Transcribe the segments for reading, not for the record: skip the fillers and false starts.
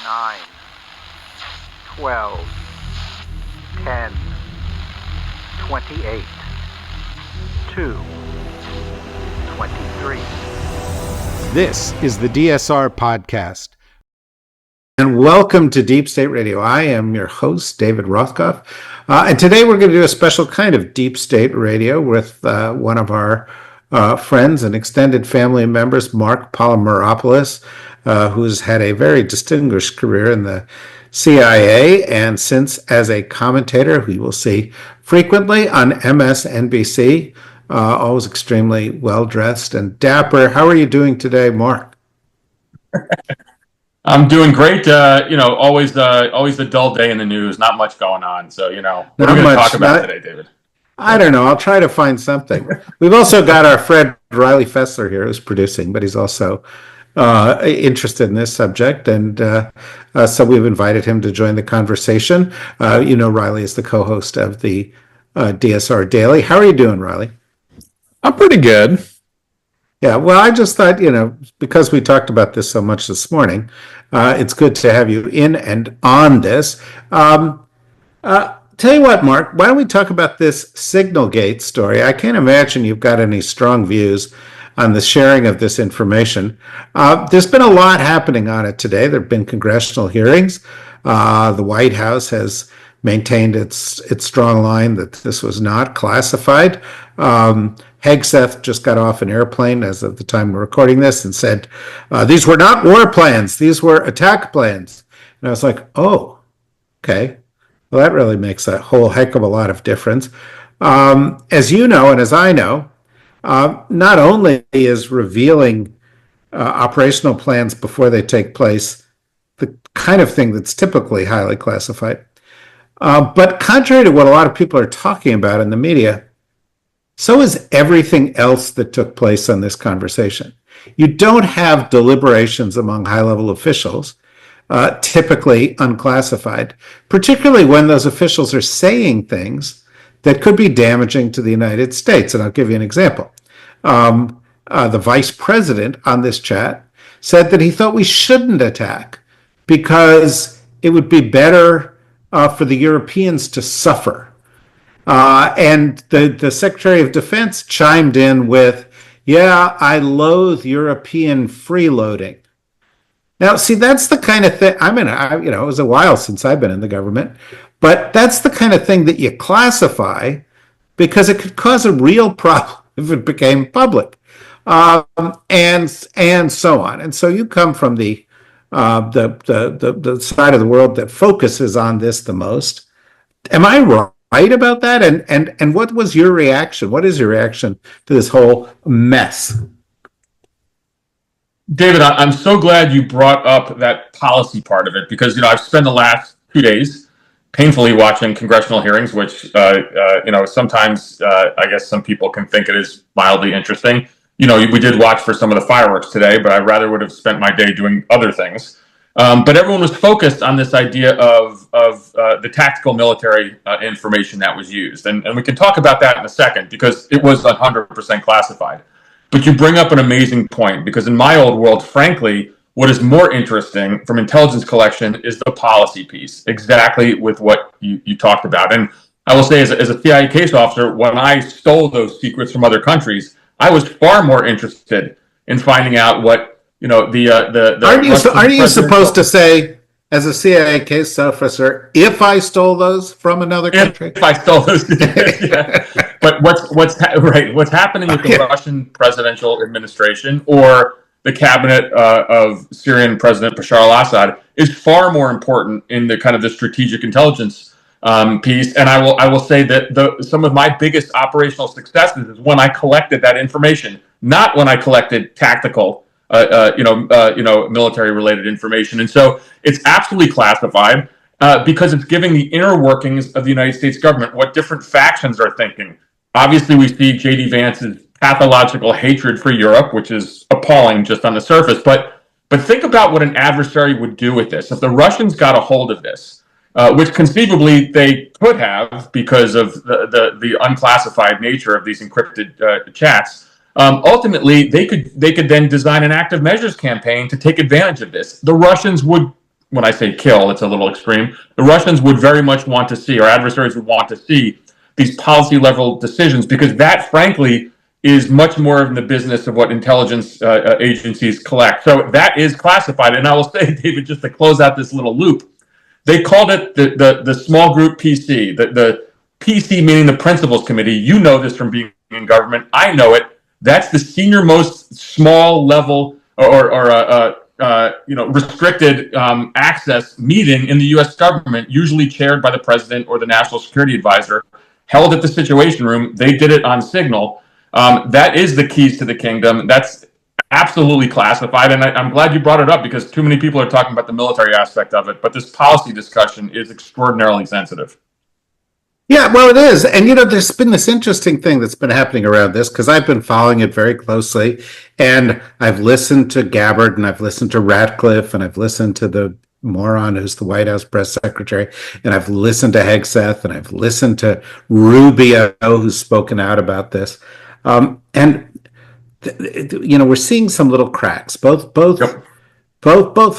9, 12, 10, 28, 2, 23. This is the DSR Podcast. And welcome to Deep State Radio. I am your host, David Rothkopf. And today we're going to do a special kind of Deep State Radio with one of our friends and extended family members, Marc Polymeropoulos, who's had a very distinguished career in the CIA and since as a commentator who you will see frequently on MSNBC, always extremely well-dressed and dapper. How are you doing today, Marc? I'm doing great. Always the dull day in the news. Not much going on. So, what are we going to talk about today, David? I don't know. I'll try to find something. We've also got our friend Riley Fessler here who's producing, but he's also interested in this subject. And so we've invited him to join the conversation. Riley is the co-host of the DSR Daily. How are you doing, Riley? I'm pretty good. Yeah, well, I just thought, because we talked about this so much this morning, it's good to have you in and on this. Tell you what, Marc, why don't we talk about this Signalgate story? I can't imagine you've got any strong views on the sharing of this information. There's been a lot happening on it today. There have been congressional hearings. The White House has maintained its strong line that this was not classified. Hegseth just got off an airplane as of the time we're recording this and said, these were not war plans, these were attack plans. And I was like, oh, okay. Well, that really makes a whole heck of a lot of difference. As you know, and as I know, not only is revealing operational plans before they take place the kind of thing that's typically highly classified, but contrary to what a lot of people are talking about in the media, so is everything else that took place on this conversation. You don't have deliberations among high-level officials, typically unclassified, particularly when those officials are saying things that could be damaging to the United States. And I'll give you an example. The vice president on this chat said that he thought we shouldn't attack because it would be better for the Europeans to suffer. And the Secretary of Defense chimed in with, yeah, I loathe European freeloading. Now, see, that's the kind of thing, it was a while since I've been in the government, but that's the kind of thing that you classify because it could cause a real problem if it became public, and so on. And so you come from the side of the world that focuses on this the most. Am I right about that? And what was your reaction? What is your reaction to this whole mess? David, I'm so glad you brought up that policy part of it because, I've spent the last 2 days painfully watching congressional hearings, which, sometimes I guess some people can think it is mildly interesting. We did watch for some of the fireworks today, but I rather would have spent my day doing other things. But everyone was focused on this idea of the tactical military information that was used. And we can talk about that in a second because it was 100% classified. But you bring up an amazing point because in my old world, frankly, what is more interesting from intelligence collection is the policy piece, exactly with what you talked about. And I will say as a CIA case officer, when I stole those secrets from other countries, I was far more interested in finding out what Aren't you supposed to say, as a CIA case officer, if I stole those from another country? If I stole those, yeah. But what's happening with the Russian presidential administration or the cabinet of Syrian President Bashar al-Assad is far more important in the kind of the strategic intelligence piece. And I will say that some of my biggest operational successes is when I collected that information, not when I collected tactical military-related information. And so it's absolutely classified because it's giving the inner workings of the United States government, what different factions are thinking. Obviously, we see J.D. Vance's pathological hatred for Europe, which is appalling just on the surface. But think about what an adversary would do with this. If the Russians got a hold of this, which conceivably they could have because of the unclassified nature of these encrypted chats, ultimately they could then design an active measures campaign to take advantage of this. The Russians would when I say kill, it's a little extreme. The Russians would very much want to see, or adversaries would want to see, these policy level decisions, because that, frankly, is much more in the business of what intelligence agencies collect. So that is classified. And I will say, David, just to close out this little loop, they called it the small group PC, the PC meaning the Principals Committee. You know this from being in government. I know it. That's the senior most small level or restricted access meeting in the U.S. government, usually chaired by the president or the national security advisor, held at the Situation Room. They did it on Signal. That is the keys to the kingdom. That's absolutely classified, and I'm glad you brought it up, because too many people are talking about the military aspect of it, but this policy discussion is extraordinarily sensitive. Yeah, well, it is. And, there's been this interesting thing that's been happening around this, because I've been following it very closely, and I've listened to Gabbard, and I've listened to Ratcliffe, and I've listened to the moron who's the White House press secretary, and I've listened to Hegseth, and I've listened to Rubio, who's spoken out about this. We're seeing some little cracks. Both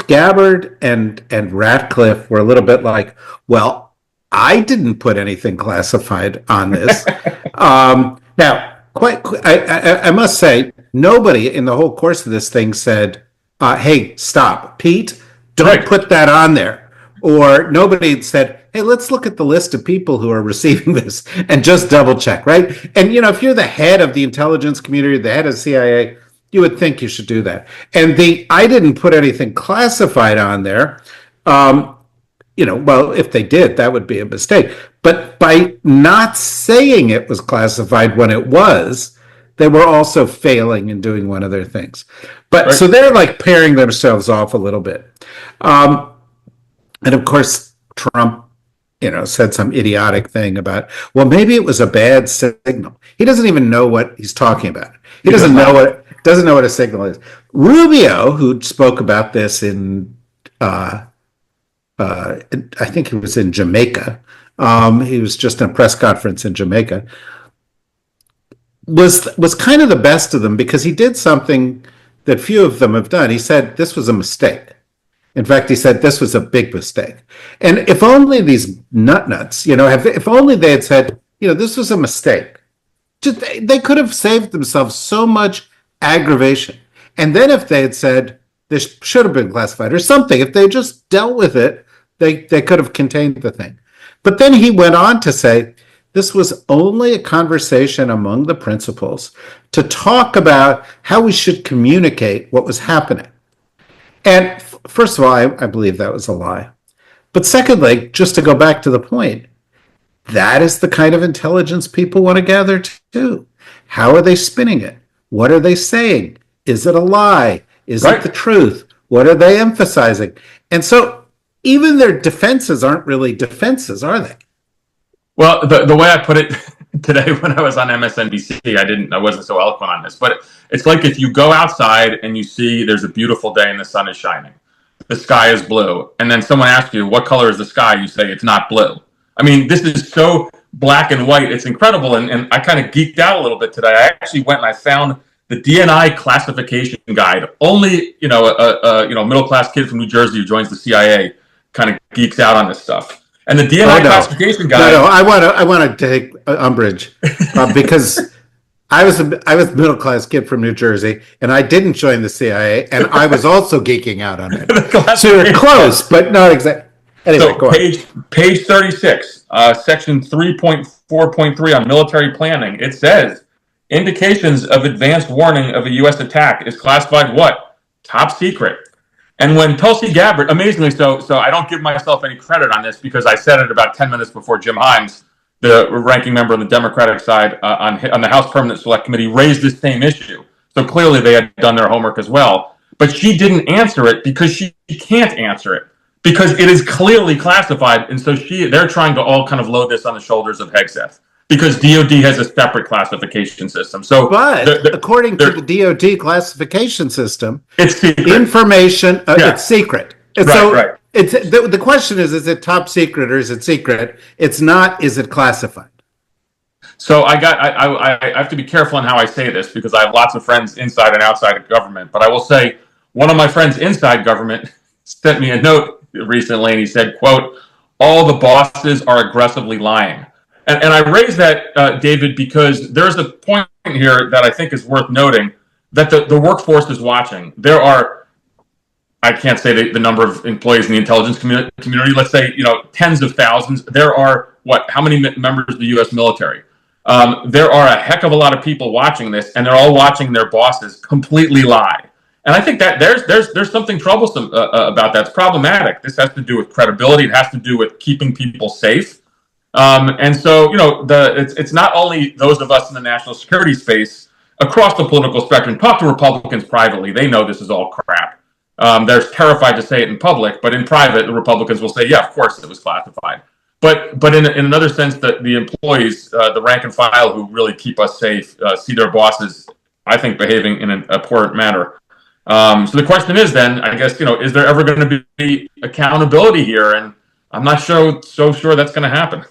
Gabbard and Ratcliffe were a little bit like, well, I didn't put anything classified on this. Now, I must say, nobody in the whole course of this thing said, "Hey, stop, Pete, don't put that on there." Or nobody said, "Hey, let's look at the list of people who are receiving this and just double check," right? And, if you're the head of the intelligence community, the head of CIA, you would think you should do that. And I didn't put anything classified on there. Well, if they did, that would be a mistake. But by not saying it was classified when it was, they were also failing in doing one of their things. But so they're like pairing themselves off a little bit. And of course, Trump, said some idiotic thing about, well, maybe it was a bad signal. He doesn't even know what he's talking about. He doesn't know what a signal is. Rubio, who spoke about this in, I think he was in Jamaica. He was just in a press conference in Jamaica. Was kind of the best of them, because he did something that few of them have done. He said this was a mistake. In fact, he said this was a big mistake. And if only these nutnuts, if only they had said, this was a mistake, they could have saved themselves so much aggravation. And then if they had said this should have been classified or something, if they just dealt with it, they could have contained the thing. But then he went on to say this was only a conversation among the principals to talk about how we should communicate what was happening. And first of all, I believe that was a lie. But secondly, just to go back to the point, that is the kind of intelligence people want to gather to. How are they spinning it? What are they saying? Is it a lie? Is it the truth? What are they emphasizing? And so even their defenses aren't really defenses, are they? Well, the way I put it today when I was on MSNBC, I wasn't so eloquent on this, but it's like if you go outside and you see there's a beautiful day and the sun is shining, the sky is blue, and then someone asks you, what color is the sky? You say, it's not blue. I mean, this is so black and white. It's incredible. And I kind of geeked out a little bit today. I actually went and I found the DNI classification guide. Only, a middle-class kid from New Jersey who joins the CIA kind of geeks out on this stuff. And the DNI classification guide. No, I want to take umbrage because I was a middle class kid from New Jersey, and I didn't join the CIA, and I was also geeking out on it. So you're close, but not exactly. Anyway, so go on. Page 36, section 3.4.3 on military planning. It says indications of advanced warning of a U.S. attack is classified what? Top secret. And when Tulsi Gabbard, amazingly so I don't give myself any credit on this because I said it about 10 minutes before Jim Himes, the ranking member on the Democratic side on the House Permanent Select Committee, raised this same issue. So clearly they had done their homework as well. But she didn't answer it because she can't answer it because it is clearly classified. And so they're trying to all kind of load this on the shoulders of Hegseth because DOD has a separate classification system. So, but according to the DOD classification system, it's secret. Information, it's secret. And right. It's the question is it top secret or is it secret? It's not. Is it classified? So I have to be careful on how I say this because I have lots of friends inside and outside of government. But I will say one of my friends inside government sent me a note recently, and he said, quote, "All the bosses are aggressively lying." And I raise that, David, because there's a point here that I think is worth noting, that the workforce is watching. There are, I can't say the number of employees in the intelligence community, let's say, tens of thousands. There are, how many members of the U.S. military? There are a heck of a lot of people watching this, and they're all watching their bosses completely lie. And I think that there's something troublesome about that. It's problematic. This has to do with credibility. It has to do with keeping people safe. And so, it's not only those of us in the national security space across the political spectrum. Talk to Republicans privately; they know this is all crap. They're terrified to say it in public, but in private, the Republicans will say, "Yeah, of course it was classified." But in another sense, that the employees, the rank and file who really keep us safe, see their bosses, I think, behaving in an abhorrent manner. So the question is then, I guess, is there ever going to be accountability here? And I'm not so sure that's going to happen.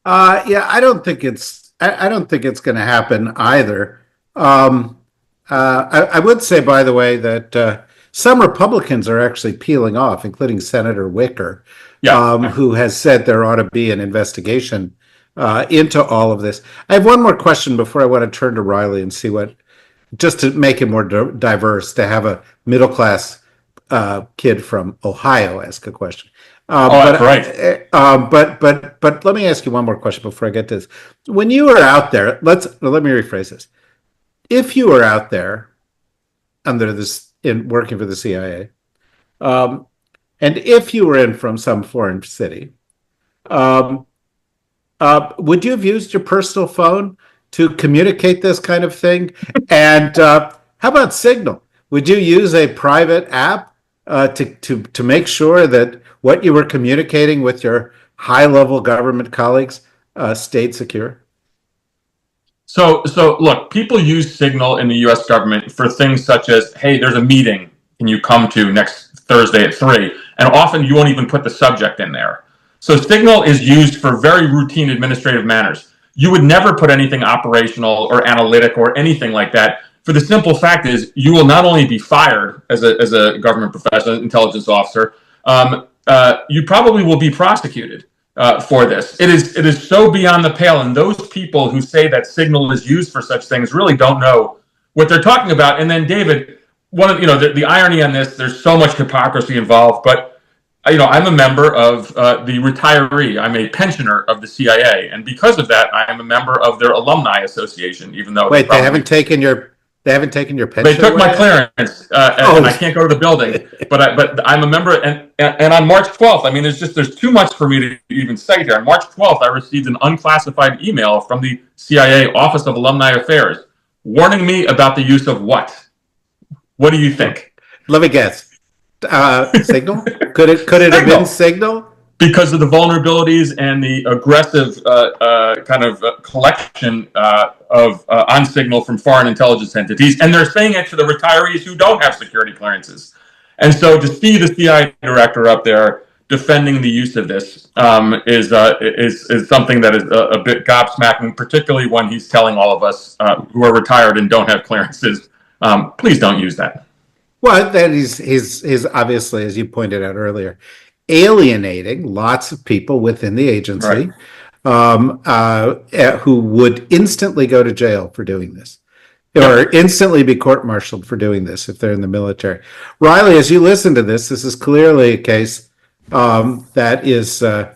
Yeah, I don't think it's going to happen either. I would say, by the way, that some Republicans are actually peeling off, including Senator Wicker, who has said there ought to be an investigation into all of this. I have one more question before I want to turn to Riley and see just to make it more diverse, to have a middle class kid from Ohio ask a question. That's right. But let me ask you one more question before I get to this. When you were out there, let me rephrase this. If you were out there working for the CIA, and if you were in from some foreign city, would you have used your personal phone to communicate this kind of thing? And how about Signal? Would you use a private app to make sure that what you were communicating with your high-level government colleagues stayed secure? So look, people use Signal in the U.S. government for things such as, hey, there's a meeting, can you come to next Thursday at 3? And often you won't even put the subject in there. So Signal is used for very routine administrative matters. You would never put anything operational or analytic or anything like that. For the simple fact is, you will not only be fired as a government professional, intelligence officer, you probably will be prosecuted for this. It is so beyond the pale, and those people who say that Signal is used for such things really don't know what they're talking about. And then, David, the irony on this, there's so much hypocrisy involved, but I'm a member of the retiree. I'm a pensioner of the CIA, and because of that, I am a member of their alumni association. Even though they haven't taken your pension. They took my clearance, and I can't go to the building. But I'm a member, and on March 12th, I mean, there's too much for me to even say here. On March 12th, I received an unclassified email from the CIA Office of Alumni Affairs, warning me about the use of what? What do you think? Let me guess. Signal? Could it have been Signal? Because of the vulnerabilities and the aggressive collection on Signal from foreign intelligence entities, and they're saying it to the retirees who don't have security clearances. And so to see the CIA director up there defending the use of this is something that is a bit gobsmacking, particularly when he's telling all of us who are retired and don't have clearances, please don't use that. Well, that he's obviously, as you pointed out earlier, alienating lots of people within the agency, right, who would instantly go to jail for doing this, or instantly be court-martialed for doing this if they're in the military. Riley, as you listen to this is clearly a case that is, in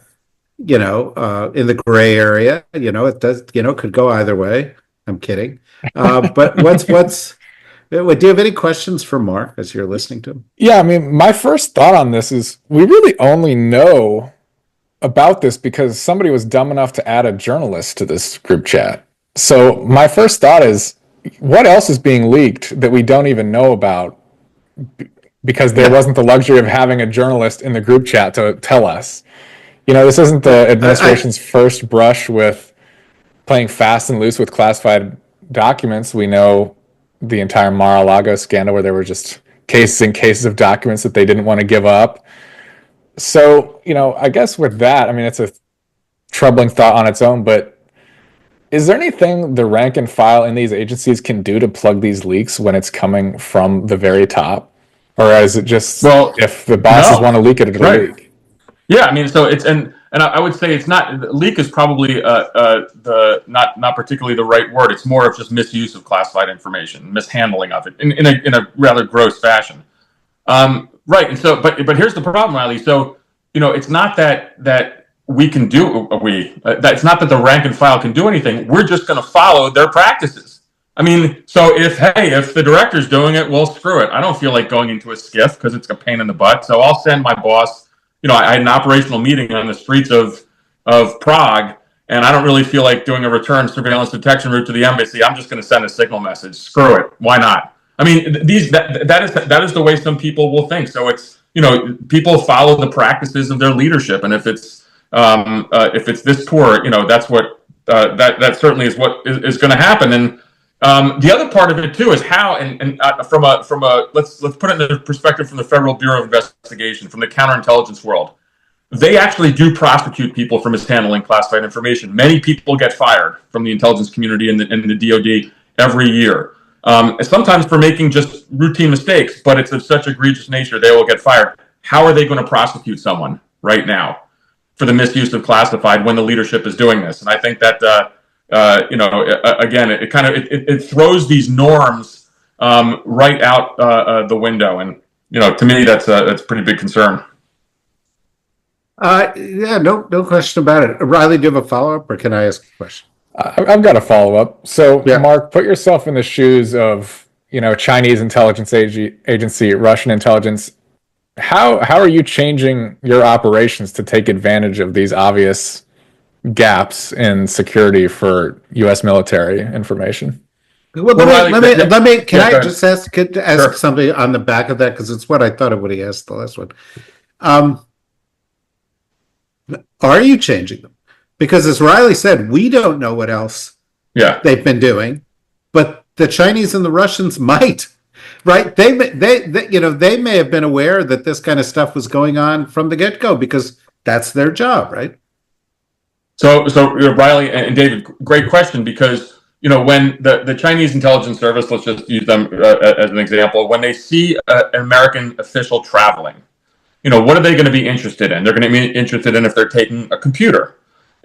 the gray area. It does, could go either way. I'm kidding, but do you have any questions for Marc as you're listening to him? Yeah, I mean, my first thought on this is we really only know about this because somebody was dumb enough to add a journalist to this group chat. So my first thought is, what else is being leaked that we don't even know about because there wasn't the luxury of having a journalist in the group chat to tell us? This isn't the administration's first brush with playing fast and loose with classified documents. We know the entire Mar-a-Lago scandal where there were just cases and cases of documents that they didn't want to give up. So, I guess with that, I mean, it's a troubling thought on its own, but is there anything the rank and file in these agencies can do to plug these leaks when it's coming from the very top? or is it just Well, if the bosses no. want to leak it, it'll Right. leak? Yeah, I mean, so it's and I would say it's not leak is probably the not particularly the right word. It's more of just misuse of classified information, mishandling of it in a rather gross fashion. Right, and so but here's the problem, Riley. So it's not that we can do that. It's not that the rank and file can do anything. We're just going to follow their practices. I mean, so if the director's doing it, well, screw it. I don't feel like going into a skiff because it's a pain in the butt. So I'll send my boss. I had an operational meeting on the streets of Prague, and I don't really feel like doing a return surveillance detection route to the embassy. I'm just going to send a signal message. Screw it. Why not? I mean, that is the way some people will think. So it's people follow the practices of their leadership, and if it's this poor, that's what that certainly is what is going to happen. And the other part of it too is how, and from a let's put it in the perspective from the Federal Bureau of Investigation, from the counterintelligence world. They actually do prosecute people for mishandling classified information. Many people get fired from the intelligence community and the DoD every year. Sometimes for making just routine mistakes, but it's of such egregious nature they will get fired. How are they going to prosecute someone right now for the misuse of classified when the leadership is doing this? And I think that again, it throws these norms right out the window, and to me that's a pretty big concern. Yeah, no question about it. Riley, do you have a follow-up, or can I ask a question? I've got a follow-up. So, Yeah. Mark, put yourself in the shoes of Chinese intelligence agency, Russian intelligence. How are you changing your operations to take advantage of these obvious gaps in security for U.S. military information? Well, Riley, let me. Can yeah, I go just ask Sure. something on the back of that, because it's what I thought of when he asked the last one. Are you changing them? Because as Riley said, we don't know what else Yeah. they've been doing, but the Chinese and the Russians might, right? They may have been aware that this kind of stuff was going on from the get-go because that's their job, right? So Riley and David, great question, because when the Chinese intelligence service, let's just use them as an example, when they see an American official traveling, what are they going to be interested in? They're going to be interested in if they're taking a computer,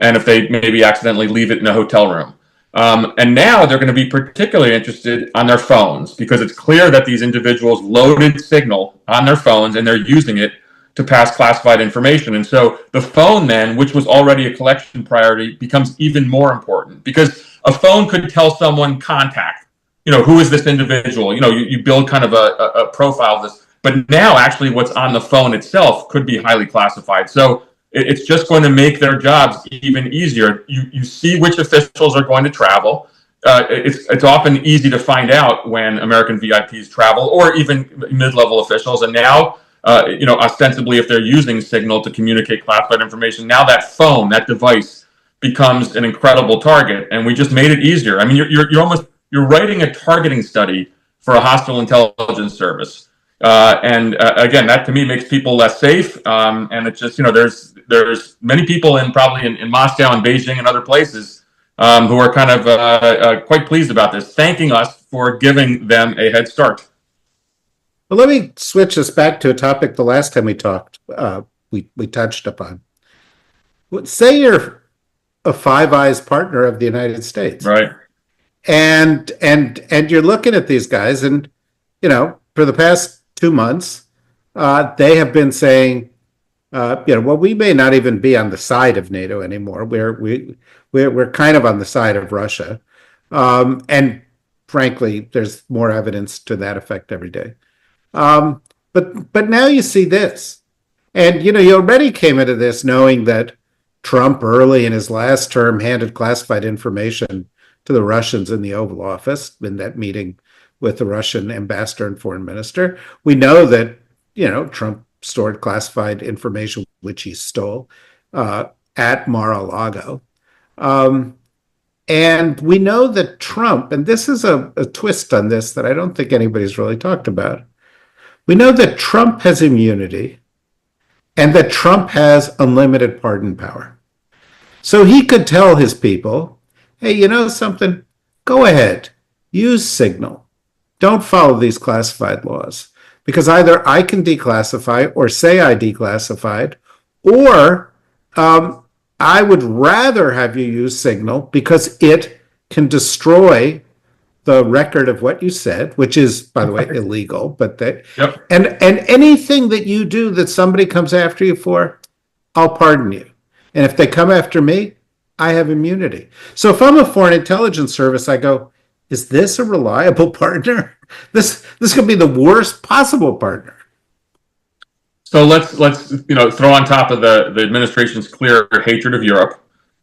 and if they maybe accidentally leave it in a hotel room. And now they're going to be particularly interested on their phones, because it's clear that these individuals loaded signal on their phones and they're using it to pass classified information. And so the phone then, which was already a collection priority, becomes even more important, because a phone could tell someone contact, who is this individual? You build kind of a profile of this, but now actually what's on the phone itself could be highly classified. So it's just going to make their jobs even easier. You see which officials are going to travel. It's often easy to find out when American VIPs travel, or even mid-level officials. And now, ostensibly, if they're using Signal to communicate classified information, now that phone, that device, becomes an incredible target. And we just made it easier. I mean, you're writing a targeting study for a hostile intelligence service. Again, that to me makes people less safe. And it's just, there's many people probably in Moscow and Beijing and other places who are kind of quite pleased about this, thanking us for giving them a head start. Well, let me switch us back to a topic the last time we talked, we touched upon. Say you're a Five Eyes partner of the United States. Right. And you're looking at these guys, and, for the past 2 months, they have been saying, well, we may not even be on the side of NATO anymore. We're kind of on the side of Russia. And frankly, there's more evidence to that effect every day. But now you see this, and you already came into this knowing that Trump early in his last term handed classified information to the Russians in the Oval Office in that meeting with the Russian ambassador and foreign minister. We know that Trump stored classified information, which he stole, at Mar-a-Lago. And we know that Trump, and this is a twist on this that I don't think anybody's really talked about. We know that Trump has immunity and that Trump has unlimited pardon power. So he could tell his people, hey, you know something? Go ahead, use Signal. Don't follow these classified laws. because either I can declassify or say I declassified, or I would rather have you use Signal because it can destroy the record of what you said, which is, by the way, illegal. But Yep. and anything that you do that somebody comes after you for, I'll pardon you. And if they come after me, I have immunity. So if I'm a foreign intelligence service, I go, is this a reliable partner? This could be the worst possible partner. So let's throw on top of the administration's clear hatred of Europe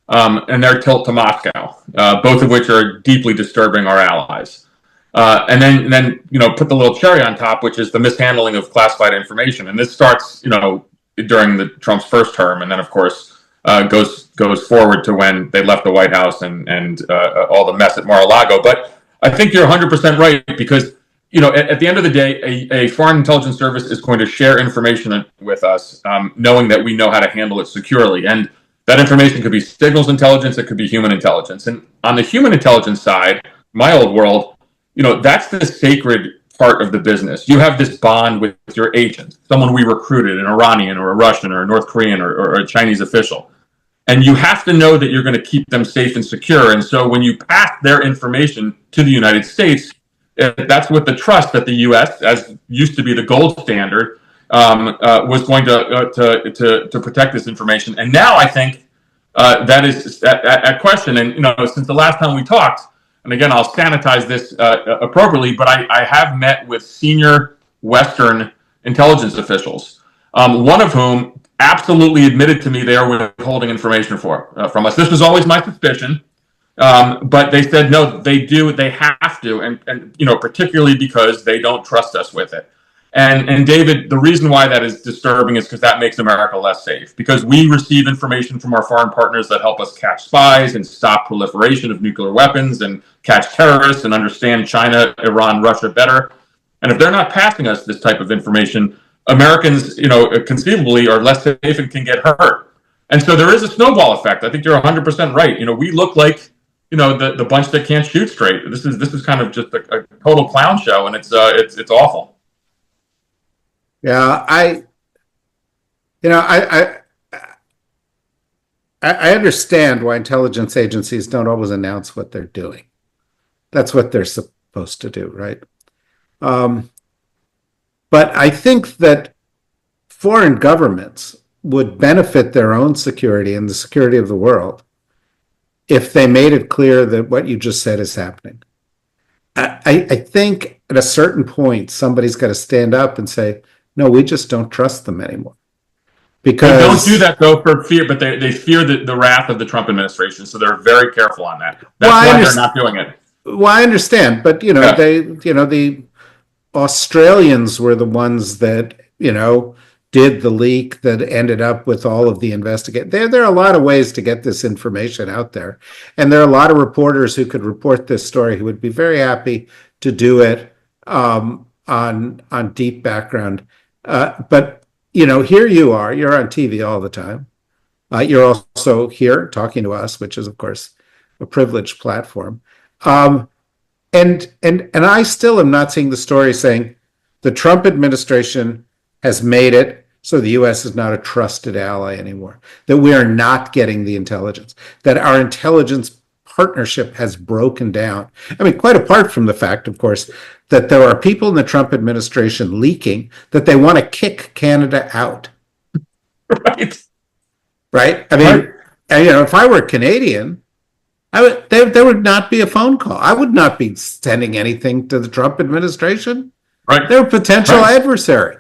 and their tilt to Moscow, both of which are deeply disturbing our allies. And then put the little cherry on top, which is the mishandling of classified information. And this starts during Trump's first term, and then of course goes forward to when they left the White House and all the mess at Mar-a-Lago. But I think you're 100% right, because at the end of the day, a foreign intelligence service is going to share information with us, knowing that we know how to handle it securely. And that information could be signals intelligence, it could be human intelligence. And on the human intelligence side, my old world, that's the sacred part of the business. You have this bond with your agent, someone we recruited, an Iranian or a Russian or a North Korean or a Chinese official. And you have to know that you're going to keep them safe and secure. And so when you pass their information to the United States, that's with the trust that the U.S., as used to be the gold standard, was going to protect this information. And now I think that is at question. And since the last time we talked, and again, I'll sanitize this appropriately, but I have met with senior Western intelligence officials, one of whom absolutely admitted to me they are withholding information from us. This was always my suspicion. But they said, no, they do, they have to, and particularly because they don't trust us with it. And David, the reason why that is disturbing is because that makes America less safe, because we receive information from our foreign partners that help us catch spies and stop proliferation of nuclear weapons and catch terrorists and understand China, Iran, Russia better. And if they're not passing us this type of information, Americans, conceivably are less safe and can get hurt. And so there is a snowball effect. I think you're 100% right. We look like the bunch that can't shoot straight. This is kind of just a total clown show, and it's awful. Yeah, I understand why intelligence agencies don't always announce what they're doing. That's what they're supposed to do, right? But I think that foreign governments would benefit their own security and the security of the world if they made it clear that what you just said is happening. I think at a certain point, somebody's got to stand up and say, no, we just don't trust them anymore. Because they don't do that, though, for fear, but they fear the wrath of the Trump administration, so they're very careful on that. That's why they're not doing it. Well, I understand, but, the Australians were the ones that, did the leak that ended up with all of the investigation. There are a lot of ways to get this information out there. And there are a lot of reporters who could report this story who would be very happy to do it on deep background. But, here you are, you're on TV all the time. You're also here talking to us, which is, of course, a privileged platform. And I still am not seeing the story saying the Trump administration has made it so the U.S. is not a trusted ally anymore, that we are not getting the intelligence, that our intelligence partnership has broken down. I mean, quite apart from the fact, of course, that there are people in the Trump administration leaking that they want to kick Canada out. Right? I mean, if I were Canadian, there would not be a phone call. I would not be sending anything to the Trump administration. Right. They're a potential adversary.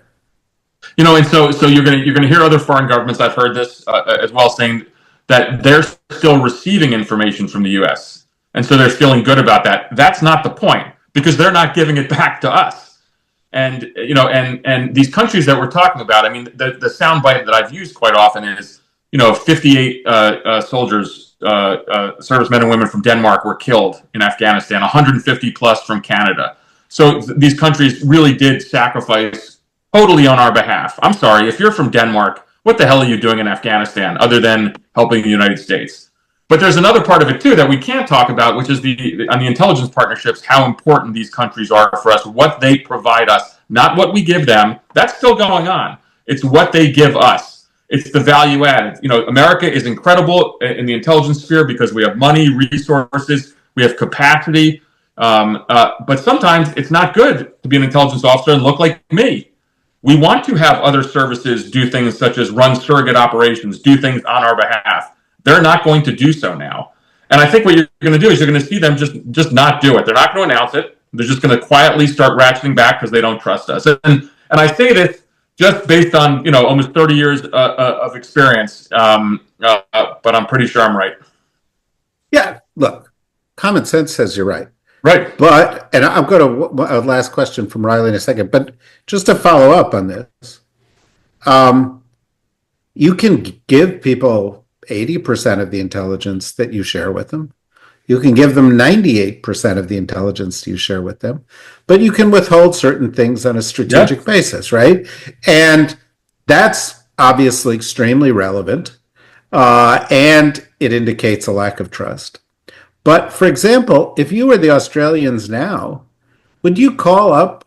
And so you're gonna hear other foreign governments. I've heard this as well, saying that they're still receiving information from the U.S. and so they're feeling good about that. That's not the point, because they're not giving it back to us. And and these countries that we're talking about. I mean, the soundbite that I've used quite often is 58 soldiers, servicemen and women from Denmark were killed in Afghanistan, 150 plus from Canada. So these countries really did sacrifice totally on our behalf. I'm sorry, if you're from Denmark, what the hell are you doing in Afghanistan other than helping the United States? But there's another part of it too that we can't talk about, which is on the intelligence partnerships, how important these countries are for us, what they provide us not what we give them. That's still going on. It's what they give us. It's the value added. America is incredible in the intelligence sphere because we have money, resources, we have capacity. But sometimes it's not good to be an intelligence officer and look like me. We want to have other services do things such as run surrogate operations, do things on our behalf. They're not going to do so now. And I think what you're going to do is you're going to see them just not do it. They're not going to announce it. They're just going to quietly start ratcheting back because they don't trust us. And I say this just based on almost 30 years of experience, but I'm pretty sure I'm right. Yeah, look, common sense says you're right. Right. But, and I'm going to, a last question from Riley in a second, but just to follow up on this, you can give people 80% of the intelligence that you share with them. You can give them 98% of the intelligence you share with them, but you can withhold certain things on a strategic basis, right? And that's obviously extremely relevant, and it indicates a lack of trust. But for example, if you were the Australians now, would you call up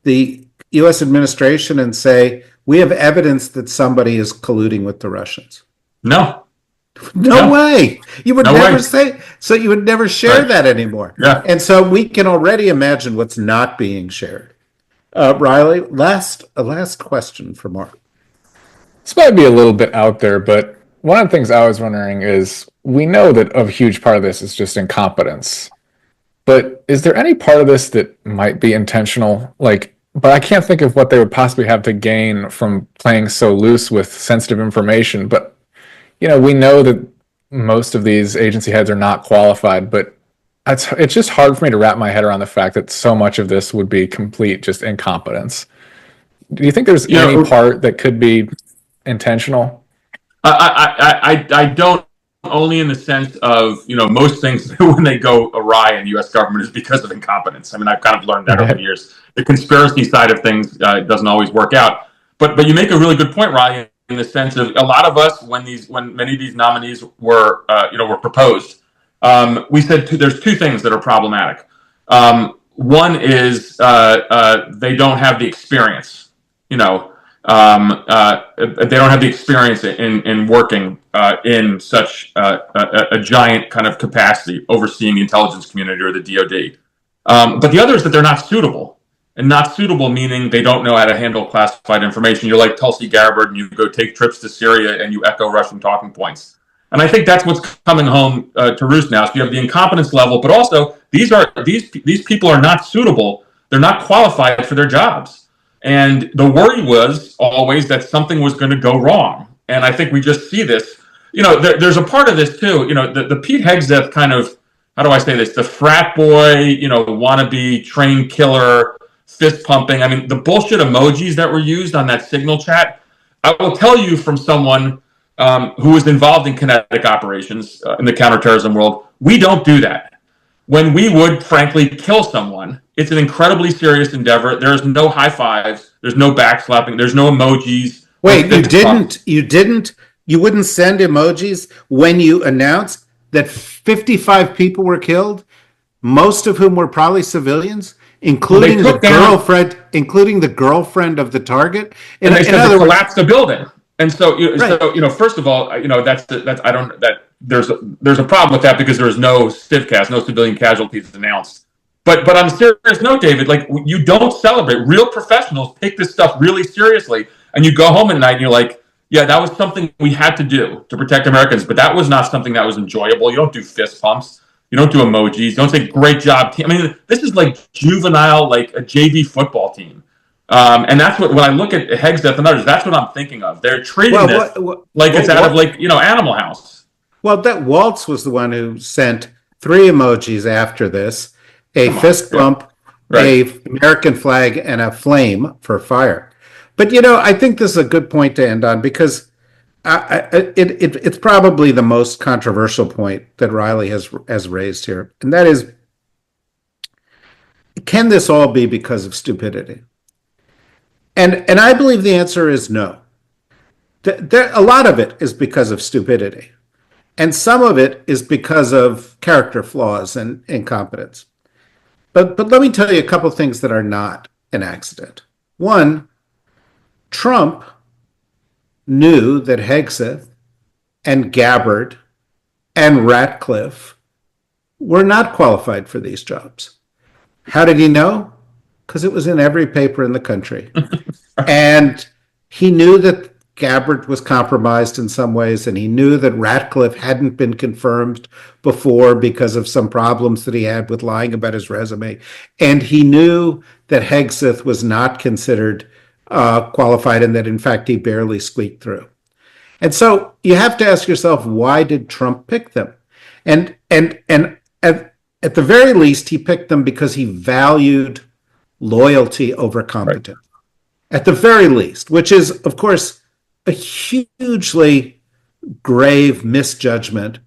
the US administration and say, we have evidence that somebody is colluding with the Russians? No. No way. You would never way. say, so you would never share that anymore. Yeah. And so we can already imagine what's not being shared. Riley, a last question for Mark. This might be a little bit out there, but one of the things I was wondering is, we know that a huge part of this is just incompetence, but is there any part of this that might be intentional? But I can't think of what they would possibly have to gain from playing so loose with sensitive information. But, we know that most of these agency heads are not qualified, but it's just hard for me to wrap my head around the fact that so much of this would be complete just incompetence. Do you think there's any part that could be intentional? I don't, only in the sense of, most things when they go awry in U.S. government is because of incompetence. I mean, I've kind of learned that over the years. The conspiracy side of things doesn't always work out. But you make a really good point, Ryan, in the sense of a lot of us, when many of these nominees were proposed, we said there's two things that are problematic. One is they don't have the experience. They don't have the experience in working in such a giant kind of capacity, overseeing the intelligence community or the DoD. But the other is that they're not suitable. And not suitable meaning they don't know how to handle classified information. You're like Tulsi Gabbard and you go take trips to Syria and you echo Russian talking points. And I think that's what's coming home to roost now. So you have the incompetence level, but also these people are not suitable. They're not qualified for their jobs. And the worry was always that something was going to go wrong. And I think we just see this. There's a part of this too. The Pete Hegseth kind of, how do I say this? The frat boy, wannabe trained killer, fist pumping. I mean, the bullshit emojis that were used on that Signal chat. I will tell you from someone who was involved in kinetic operations in the counterterrorism world, we don't do that. When we would, frankly, kill someone, it's an incredibly serious endeavor. There's no high fives. There's no backslapping. There's no emojis. Wait, you wouldn't send emojis when you announced that 55 people were killed, most of whom were probably civilians, including the girlfriend of the target. And they said they collapsed the building. And so, first of all, there's a problem with that because there's no civcas, no civilian casualties announced. But on a serious note, David, you don't celebrate. Real professionals take this stuff really seriously, and you go home at night and you're like, yeah, that was something we had to do to protect Americans, but that was not something that was enjoyable. You don't do fist pumps. You don't do emojis. You don't say great job team. I mean, this is like juvenile, like a JV football team. And that's when I look at Hegseth and others, that's what I'm thinking of. They're treating it's out of Animal House. Well, that Waltz was the one who sent 3 emojis after this, a fist bump, a American flag, and a flame for fire. But, I think this is a good point to end on because it's probably the most controversial point that Riley has raised here. And that is, can this all be because of stupidity? And I believe the answer is no. A lot of it is because of stupidity. And some of it is because of character flaws and incompetence. But let me tell you a couple things that are not an accident. One, Trump knew that Hegseth and Gabbard and Ratcliffe were not qualified for these jobs. How did he know? Because it was in every paper in the country. And he knew that Gabbard was compromised in some ways, and he knew that Ratcliffe hadn't been confirmed before because of some problems that he had with lying about his resume. And he knew that Hegseth was not considered qualified and that, in fact, he barely squeaked through. And so you have to ask yourself, why did Trump pick them? And at the very least, he picked them because he valued loyalty over competence. Right. At the very least, which is, of course, a hugely grave misjudgment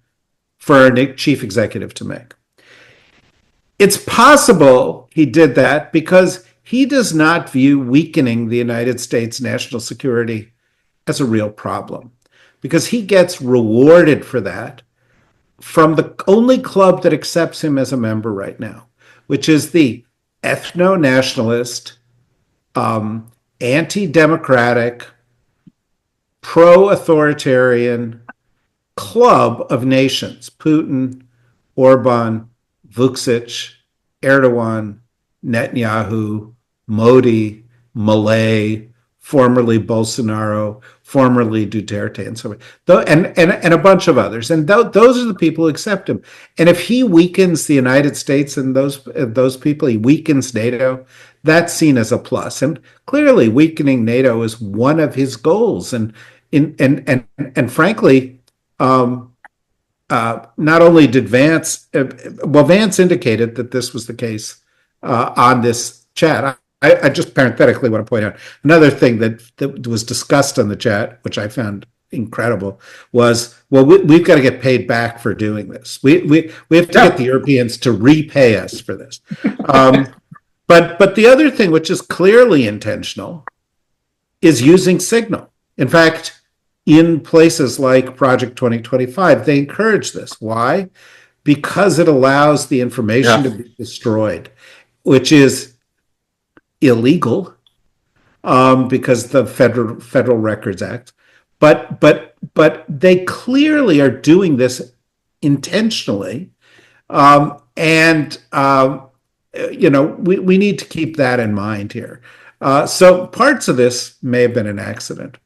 for a chief executive to make. It's possible he did that because he does not view weakening the United States national security as a real problem, because he gets rewarded for that from the only club that accepts him as a member right now, which is the ethno-nationalist, anti-democratic, pro-authoritarian club of nations: Putin, Orban, Vučić, Erdogan, Netanyahu, Modi, Milei, formerly Bolsonaro, formerly Duterte, and so on, and a bunch of others. And those are the people who accept him. And if he weakens the United States and those people, he weakens NATO, that's seen as a plus. And clearly, weakening NATO is one of his goals. And frankly, not only did Vance indicated that this was the case on this chat. I just parenthetically want to point out another thing that was discussed on the chat, which I found incredible, was, well, we've got to get paid back for doing this. We have to get the Europeans to repay us for this. But the other thing, which is clearly intentional, is using Signal. In fact, in places like Project 2025, they encourage this. Why? Because it allows the information to be destroyed, which is illegal because the Federal Records Act, but they clearly are doing this intentionally, and we need to keep that in mind here. So parts of this may have been an accident,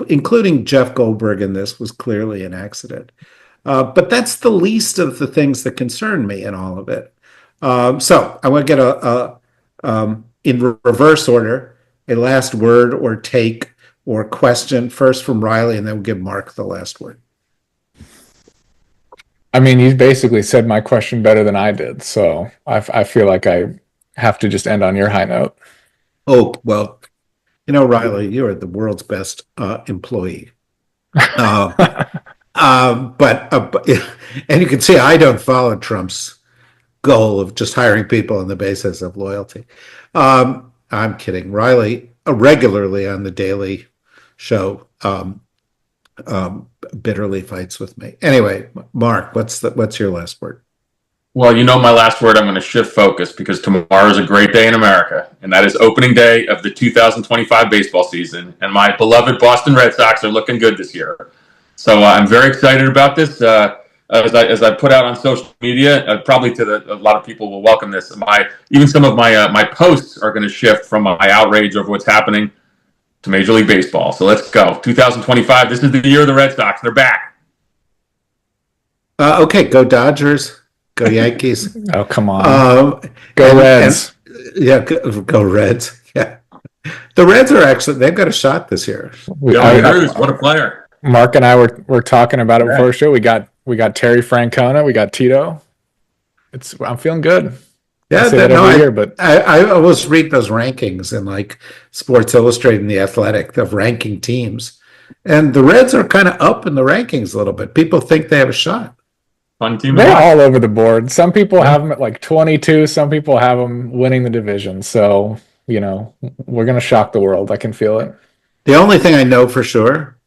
including Jeff Goldberg in this was clearly an accident, but that's the least of the things that concern me in all of it. So I want to get in reverse order, a last word or take or question, first from Riley, and then we'll give Mark the last word. I mean, you basically said my question better than I did, so I feel like I have to just end on your high note. Oh, well, Riley, you are the world's best employee. But and you can see I don't follow Trump's goal of just hiring people on the basis of loyalty. I'm kidding. Riley regularly on the Daily Show bitterly fights with me. Anyway, Mark, what's your last word? Well, my last word, I'm going to shift focus because tomorrow is a great day in America, and that is opening day of the 2025 baseball season, and my beloved Boston Red Sox are looking good this year. So I'm very excited about this. As I put out on social media, probably a lot of people will welcome this. Even some of my posts are going to shift from my outrage over what's happening to Major League Baseball. So let's go. 2025. This is the year of the Red Sox. They're back. Okay, go Dodgers. Go Yankees. Oh, come on. Go Reds. Go Reds. Yeah. The Reds are they've got a shot this year. What a player. Mark and I were talking about it before the show. We got Terry Francona. We got Tito. I'm feeling good. Yeah, but I always read those rankings in like Sports Illustrated and The Athletic of ranking teams, and the Reds are kind of up in the rankings a little bit. People think they have a shot. Fun team. They're all over the board. Some people have them at like 22. Some people have them winning the division. So we're gonna shock the world. I can feel it. The only thing I know for sure,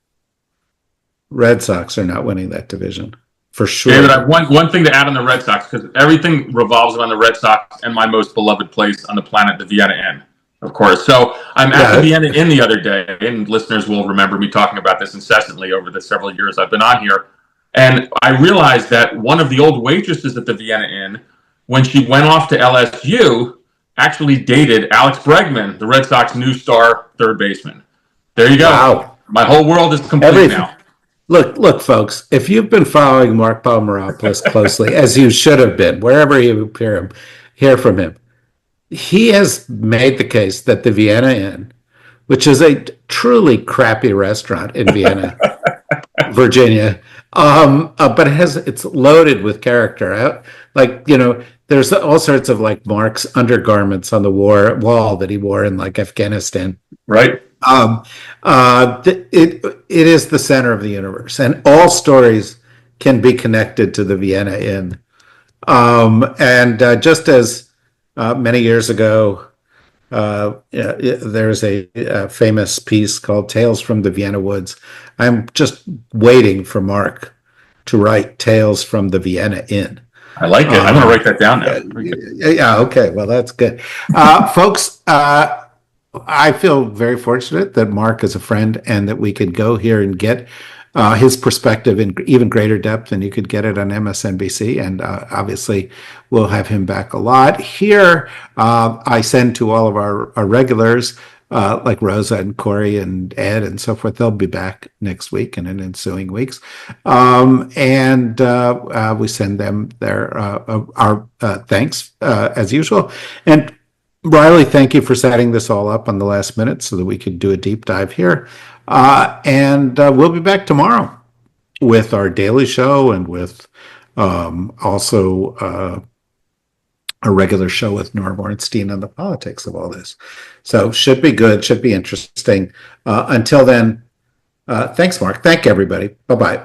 Red Sox are not winning that division. For sure. David, I have one thing to add on the Red Sox, because everything revolves around the Red Sox and my most beloved place on the planet, the Vienna Inn. Of course. So I'm at the Vienna Inn the other day, and listeners will remember me talking about this incessantly over the several years I've been on here. And I realized that one of the old waitresses at the Vienna Inn, when she went off to LSU, actually dated Alex Bregman, the Red Sox new star third baseman. There you go. Wow. My whole world is complete now. Look, folks, if you've been following Marc Polymeropoulos closely, as you should have been, wherever you hear from him, he has made the case that the Vienna Inn, which is a truly crappy restaurant in Vienna, Virginia, but it's loaded with character. There's all sorts of like Mark's undergarments on the wall that he wore in like Afghanistan. Right. It is the center of the universe, and all stories can be connected to the Vienna Inn. Just as many years ago, there's a famous piece called Tales from the Vienna Woods. I'm just waiting for Mark to write Tales from the Vienna Inn. I like it. I'm going to write that down now. Yeah, okay. Well, that's good. Folks, I feel very fortunate that Mark is a friend and that we could go here and get his perspective in even greater depth than you could get it on MSNBC. And obviously, we'll have him back a lot. Here, I send to all of our regulars, like Rosa and Corey and Ed and so forth. They'll be back next week and in ensuing weeks. We send them our thanks as usual. And Riley, thank you for setting this all up on the last minute so that we could do a deep dive here. We'll be back tomorrow with our daily show and with also a regular show with Norm Ornstein on the politics of all this. So should be good, should be interesting. Until then, thanks, Mark. Thank everybody. Bye-bye.